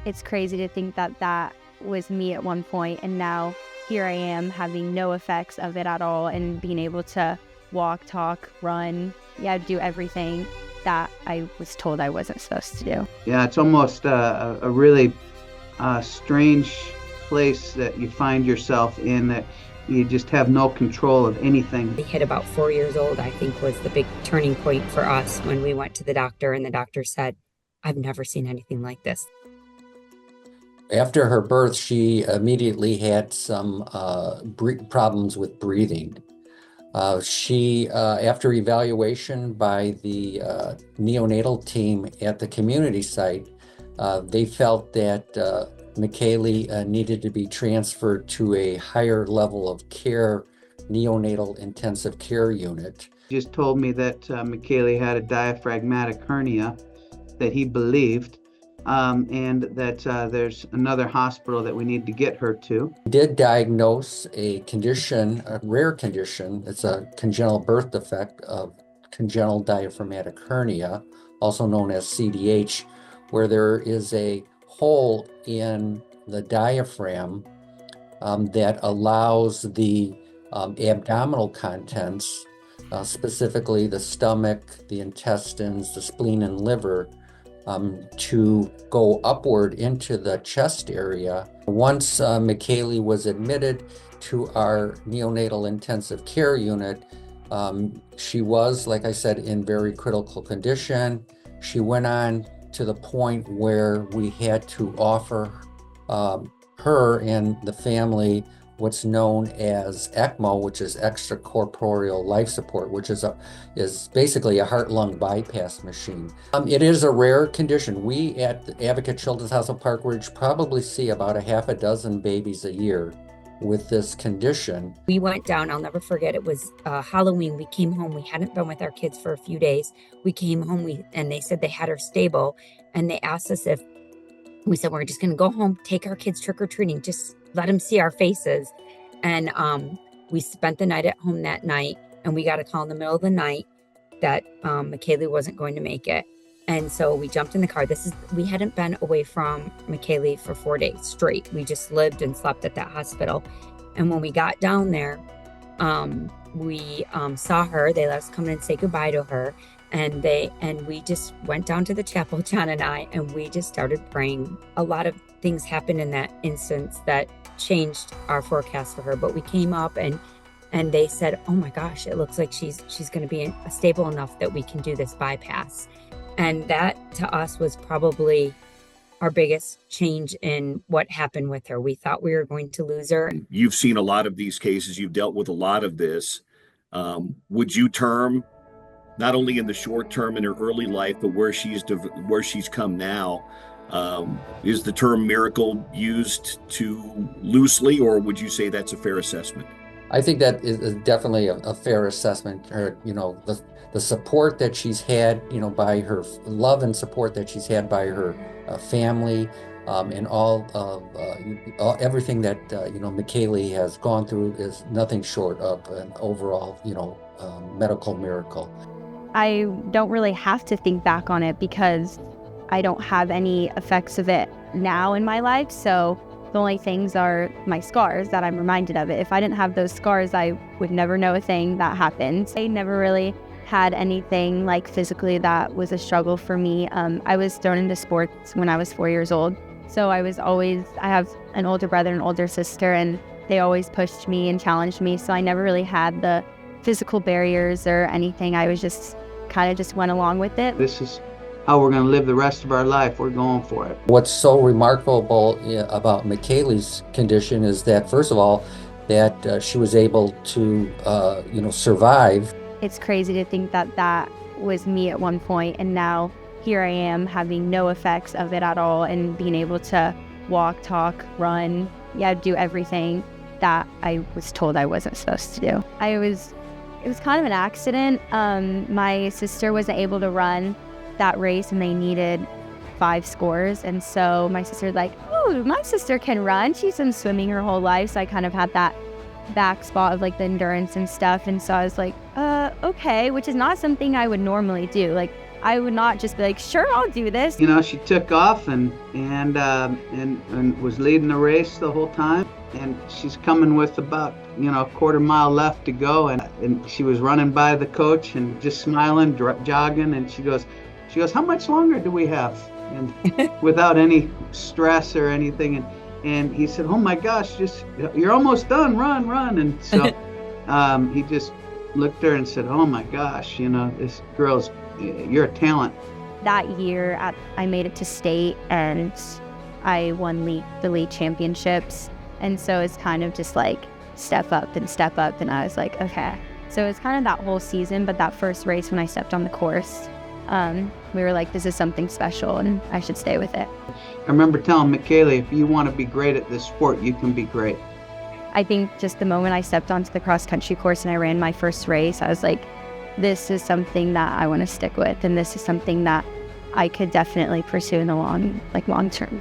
It's crazy to think that that was me at one point, and now here I am having no effects of it at all and being able to walk, talk, run, do everything that I was told I wasn't supposed to do. Yeah, it's almost a really strange place that you find yourself in, that you just have no control of anything. We hit about 4 years old, I think, was the big turning point for us when we went to the doctor, and the doctor said, "I've never seen anything like this." After her birth, she immediately had some problems with breathing. After evaluation by the neonatal team at the community site, they felt that McKaylie needed to be transferred to a higher level of care, neonatal intensive care unit. He just told me that McKaylie had a diaphragmatic hernia that he believed, and that there's another hospital that we need to get her to. He did diagnose a condition, a rare condition. It's a congenital birth defect of congenital diaphragmatic hernia, also known as CDH, where there is a hole in the diaphragm that allows the abdominal contents, specifically the stomach, the intestines, the spleen and liver, to go upward into the chest area. Once McKaylie was admitted to our neonatal intensive care unit, she was, like I said, in very critical condition. She went on to the point where we had to offer her and the family what's known as ECMO, which is extracorporeal life support, which is basically a heart-lung bypass machine. It is a rare condition. We at the Advocate Children's Hospital Park Ridge probably see about a half a dozen babies a year with this condition. We went down, I'll never forget, it was Halloween. We came home, we hadn't been with our kids for a few days. We came home, and they said they had her stable, and they asked us if, we said, we're just gonna go home, take our kids trick-or-treating, just let them see our faces. And we spent the night at home that night, and we got a call in the middle of the night that McKaylie wasn't going to make it. And so we jumped in the car. We hadn't been away from McKaylie for 4 days straight. We just lived and slept at that hospital. And when we got down there, we saw her. They let us come in and say goodbye to her. And we just went down to the chapel, John and I, and we just started praying. A lot of things happened in that instance that changed our forecast for her. But we came up and they said, "Oh my gosh, it looks like she's going to be stable enough that we can do this bypass." And that to us was probably our biggest change in what happened with her. We thought we were going to lose her. You've seen a lot of these cases. You've dealt with a lot of this. Would you term, not only in the short term in her early life, but where she's come now, is the term miracle used too loosely, or would you say that's a fair assessment? I think that is definitely a fair assessment. Her, the support that she's had, by her love and support that she's had by her family, and all of everything that McKaylie has gone through is nothing short of an overall, medical miracle. I don't really have to think back on it because I don't have any effects of it now in my life. So the only things are my scars that I'm reminded of it. If I didn't have those scars, I would never know a thing that happened. I never really had anything like physically that was a struggle for me. I was thrown into sports when I was 4 years old. So I have an older brother and older sister, and they always pushed me and challenged me. So I never really had the physical barriers or anything. I was just kind of went along with it. This is how we're going to live the rest of our life. We're going for it. What's so remarkable about McKaylie's condition is that, first of all, that she was able to, survive. It's crazy to think that that was me at one point, and now here I am having no effects of it at all and being able to walk, talk, run, do everything that I was told I wasn't supposed to do. It was kind of an accident. My sister wasn't able to run that race, and they needed 5 scores. And so my sister's like, "Oh, my sister can run. She's been swimming her whole life." So I kind of had that back spot of like the endurance and stuff. And so I was like, okay, which is not something I would normally do. Like, I would not just be like, sure, I'll do this. You know, she took off and was leading the race the whole time. And she's coming with about, a quarter mile left to go. And she was running by the coach and just smiling, jogging. And she goes, how much longer do we have? And without any stress or anything. And he said, oh my gosh, you're almost done, run. And so he just looked at her and said, oh my gosh, this girl's, you're a talent. That year, I made it to state and I won the league championships. And so it's kind of just like step up. And I was like, okay. So it's kind of that whole season, but that first race when I stepped on the course, we were like, this is something special and I should stay with it. I remember telling McKaylie, if you want to be great at this sport, you can be great. I think just the moment I stepped onto the cross country course and I ran my first race, I was like, this is something that I want to stick with. And this is something that I could definitely pursue in the long term.